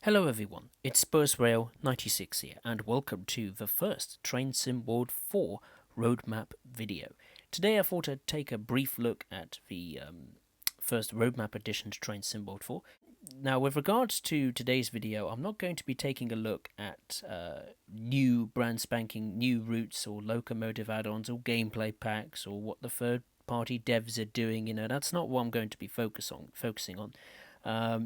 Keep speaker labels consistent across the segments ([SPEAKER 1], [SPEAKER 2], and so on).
[SPEAKER 1] Hello everyone, it's SpursRail96 here, and welcome to the first Train Sim World 4 Roadmap video. Today I thought I'd take a brief look at the first Roadmap addition to Train Sim World 4. Now, with regards to today's video, I'm not going to be taking a look at new brand spanking new routes or locomotive add-ons or gameplay packs or what the third-party devs are doing. That's not what I'm going to be focusing on.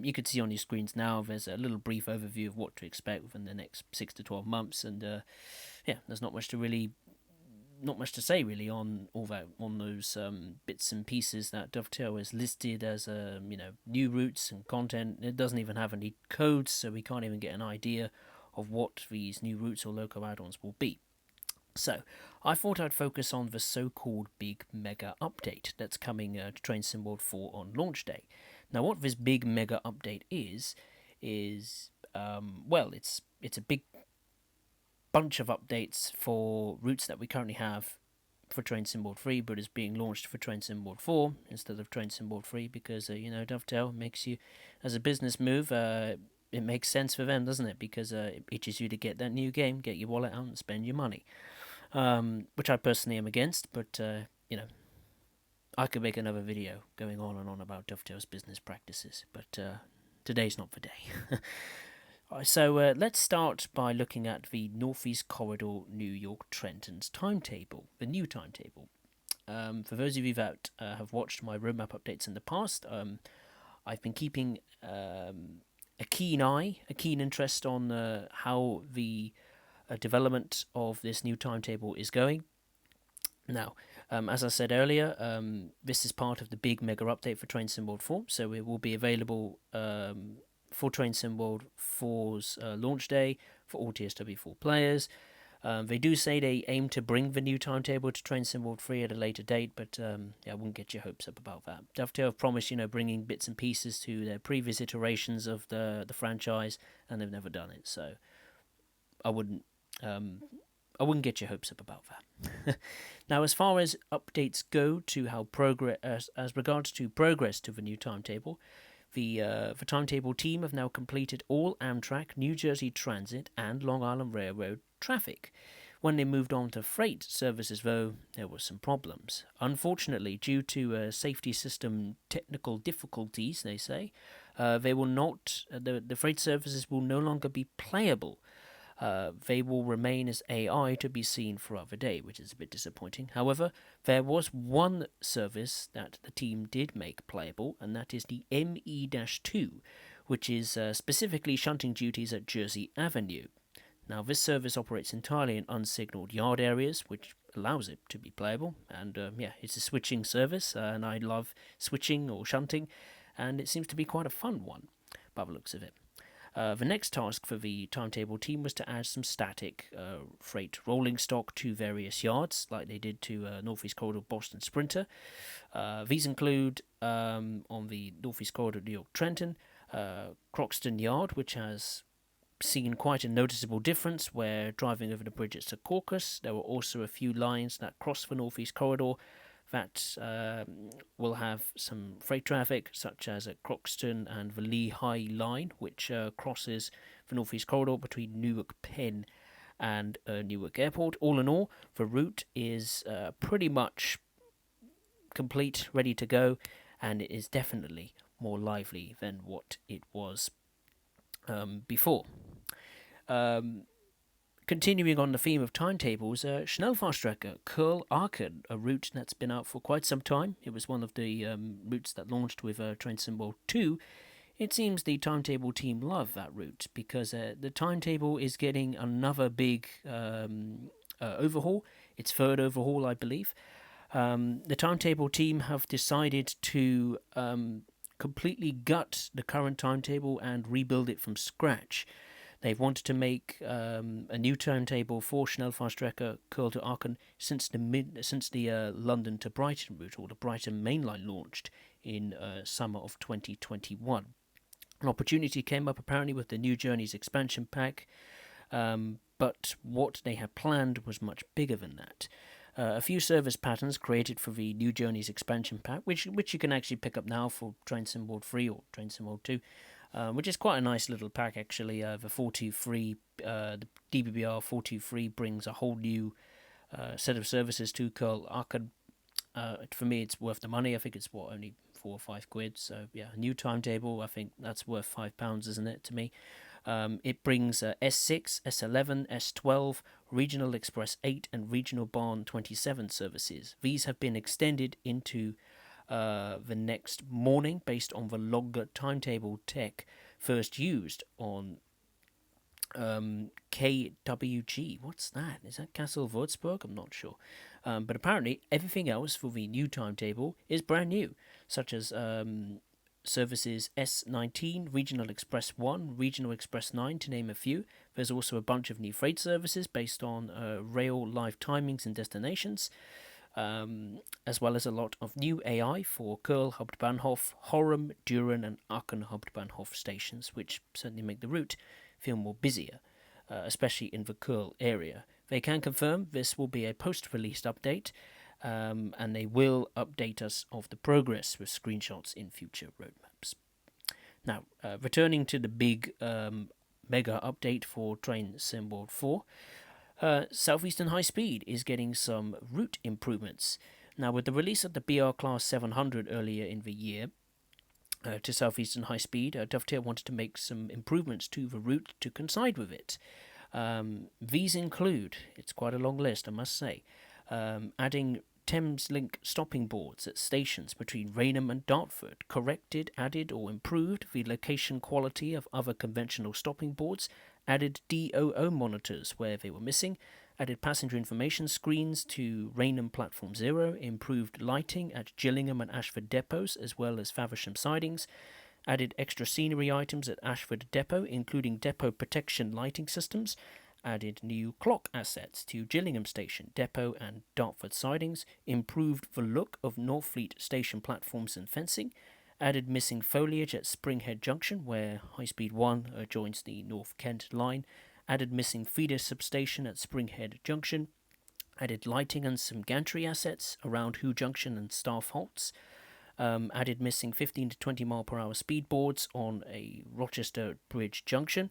[SPEAKER 1] You can see on your screens now there's a little brief overview of what to expect within the next 6 to 12 months, and there's not much to say really on all that, on those bits and pieces that Dovetail has listed as new routes and content. It doesn't even have any codes, so we can't even get an idea of what these new routes or loco add-ons will be. So, I thought I'd focus on the so-called big mega update that's coming to Train Sim World 4 on launch day. Now, what this big mega update is it's a big bunch of updates for routes that we currently have for Train Sim World 3, but is being launched for Train Sim World 4 instead of Train Sim World 3 because, Dovetail makes you, as a business move, it makes sense for them, doesn't it? Because it itches you to get that new game, get your wallet out and spend your money. Which I personally am against, but, I could make another video going on and on about Dovetail's business practices, but today's not the day. So let's start by looking at the Northeast Corridor New York Trenton's timetable, the new timetable. For those of you that have watched my roadmap updates in the past, I've been keeping a keen interest on how the development of this new timetable is going. Now, as I said earlier, this is part of the big mega update for Train Sim World 4, so it will be available for Train Sim World 4's launch day for all TSW4 players. They do say they aim to bring the new timetable to Train Sim World 3 at a later date, but I wouldn't get your hopes up about that. Dovetail have promised, bringing bits and pieces to their previous iterations of the franchise, and they've never done it, so I wouldn't get your hopes up about that. Now, as far as updates go to how as regards to progress to the new timetable, the timetable team have now completed all Amtrak, New Jersey Transit, and Long Island Railroad traffic. When they moved on to freight services, though, there were some problems. Unfortunately, due to safety system technical difficulties, they say, they will not. The freight services will no longer be playable. They will remain as AI to be seen throughout the day, which is a bit disappointing. However, there was one service that the team did make playable, and that is the ME-2, which is specifically shunting duties at Jersey Avenue. Now, this service operates entirely in unsignalled yard areas, which allows it to be playable, and it's a switching service, and I love switching or shunting, and it seems to be quite a fun one, by the looks of it. The next task for the timetable team was to add some static freight rolling stock to various yards, like they did to Northeast Corridor Boston Sprinter. These include, on the Northeast Corridor New York Trenton, Croxton Yard, which has seen quite a noticeable difference where driving over the bridge at Secaucus. There were also a few lines that cross the Northeast Corridor that will have some freight traffic, such as at Croxton and the Lehigh Line, which crosses the Northeast Corridor between Newark Penn and Newark Airport. All in all, the route is pretty much complete, ready to go, and it is definitely more lively than what it was before. Continuing on the theme of timetables, Schnellfahrstrecke Curl-Aachen, a route that's been out for quite some time. It was one of the routes that launched with Train Sim World 2. It seems the timetable team love that route because the timetable is getting another big overhaul. Its third overhaul, I believe. The timetable team have decided to completely gut the current timetable and rebuild it from scratch. They've wanted to make a new timetable for Schnellfahrstrecke Curl to Aachen since the London to Brighton route, or the Brighton Main Line, launched in summer of 2021. An opportunity came up apparently with the New Journeys expansion pack, but what they had planned was much bigger than that. A few service patterns created for the New Journeys expansion pack, which you can actually pick up now for Train Sim World 3 or Train Sim World 2. which is quite a nice little pack actually. The 423, the DBBR 423 brings a whole new set of services to curl Arcade. For me, it's worth the money. I think it's only £4 or £5. So yeah, new timetable. I think that's worth £5, isn't it, to me? It brings S6, S11, S12, Regional Express 8, and Regional Barn 27 services. These have been extended into the next morning based on the longer timetable tech first used on KWG. What's that? Is that Castle Würzburg? I'm not sure. But apparently everything else for the new timetable is brand new, such as services S19, Regional Express 1, Regional Express 9, to name a few. There's also a bunch of new freight services based on rail live timings and destinations, as well as a lot of new AI for Curl Hauptbahnhof, Horum, Düren, and Aachen Hauptbahnhof stations, which certainly make the route feel more busier, especially in the Curl area. They can confirm this will be a post-release update, and they will update us of the progress with screenshots in future roadmaps. Now, returning to the big mega update for Train Sim World 4, Southeastern High Speed is getting some route improvements. Now, with the release of the BR Class 700 earlier in the year to Southeastern High Speed, Dovetail wanted to make some improvements to the route to coincide with it. These include, it's quite a long list, I must say, adding Thameslink stopping boards at stations between Rainham and Dartford, corrected, added or improved the location quality of other conventional stopping boards, added DOO monitors where they were missing, added passenger information screens to Rainham Platform 0, improved lighting at Gillingham and Ashford depots as well as Faversham sidings, added extra scenery items at Ashford depot including depot protection lighting systems, added new clock assets to Gillingham Station depot and Dartford sidings, improved the look of Northfleet station platforms and fencing, added missing foliage at Springhead Junction where High Speed 1 joins the North Kent line, added missing feeder substation at Springhead Junction, added lighting and some gantry assets around Hoo Junction and staff halts, added missing 15 to 20 mile per hour speed boards on a Rochester Bridge Junction,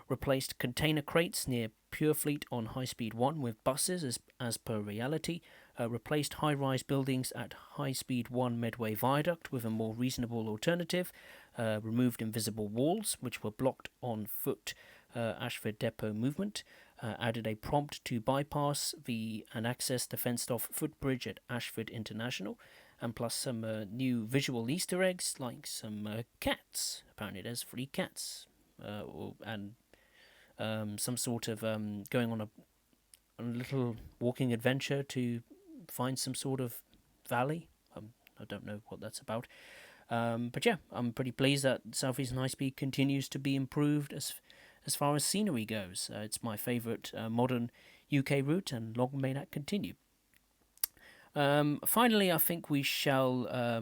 [SPEAKER 1] replaced container crates near Purefleet on High Speed 1 with buses as per reality, replaced high-rise buildings at High Speed 1 Medway Viaduct with a more reasonable alternative, removed invisible walls which were blocked on foot Ashford Depot movement, added a prompt to bypass and access the fenced-off footbridge at Ashford International, and plus some new visual Easter eggs like some cats. Apparently there's 3 cats, and some sort of going on a little walking adventure to find some sort of valley. I don't know what that's about. But yeah, I'm pretty pleased that Southeastern High Speed continues to be improved as far as scenery goes. It's my favourite modern UK route, and long may that continue. Finally, I think we shall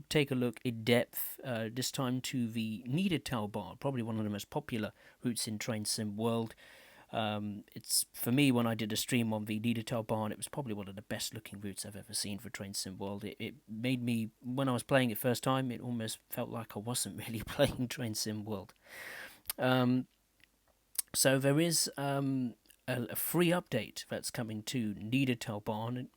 [SPEAKER 1] take a look in depth, this time to the Niedertalbahn, probably one of the most popular routes in Train Sim World. It's, for me, when I did a stream on the Niedertalbahn, it was probably one of the best looking routes I've ever seen for Train Sim World. It made me, when I was playing it first time, it almost felt like I wasn't really playing Train Sim World. So there is a free update that's coming to Niedertalbahn,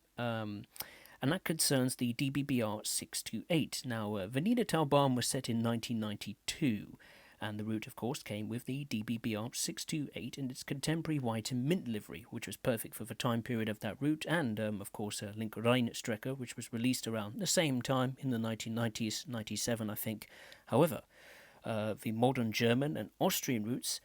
[SPEAKER 1] and that concerns the DBBR 628. Now, the Niedertalbahn was set in 1992, and the route, of course, came with the DBBR 628 in its contemporary white and mint livery, which was perfect for the time period of that route, and, of course, Link Rheinstrecke, which was released around the same time in the 1990s, 97, I think. However, the modern German and Austrian routes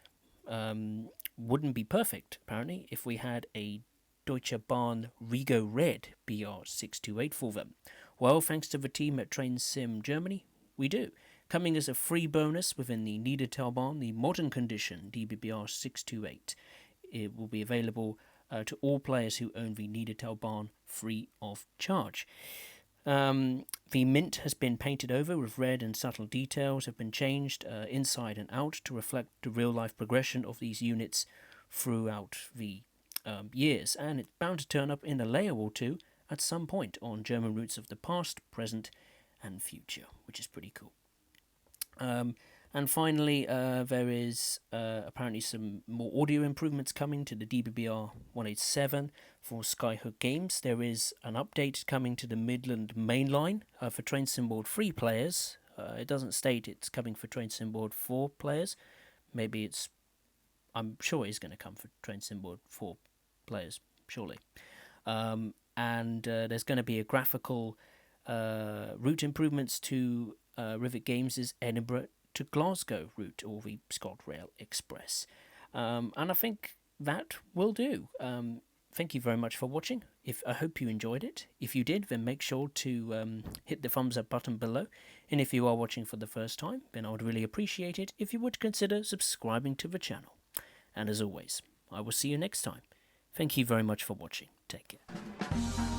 [SPEAKER 1] wouldn't be perfect, apparently, if we had a Deutsche Bahn Rigo Red BR628 for them. Well, thanks to the team at Train Sim Germany, we do. Coming as a free bonus within the Niedertalbahn, the modern condition DBBR 628. It will be available to all players who own the Niedertalbahn free of charge. The mint has been painted over with red, and subtle details have been changed inside and out to reflect the real-life progression of these units throughout the years, and it's bound to turn up in a layer or two at some point on German routes of the past, present and future, which is pretty cool. And finally, there is apparently some more audio improvements coming to the DBBR 187 for Skyhook Games. There is an update coming to the Midland mainline for Train Sim World 3 players. It doesn't state it's coming for Train Sim World 4 players. Maybe it's... I'm sure it's going to come for Train Sim World 4 players, surely. And there's going to be a graphical route improvements to Rivet Games' Edinburgh to Glasgow route, or the ScotRail Express. And I think that will do. Thank you very much for watching. I hope you enjoyed it. If you did, then make sure to hit the thumbs up button below. And if you are watching for the first time, then I would really appreciate it if you would consider subscribing to the channel. And as always, I will see you next time. Thank you very much for watching. Take care.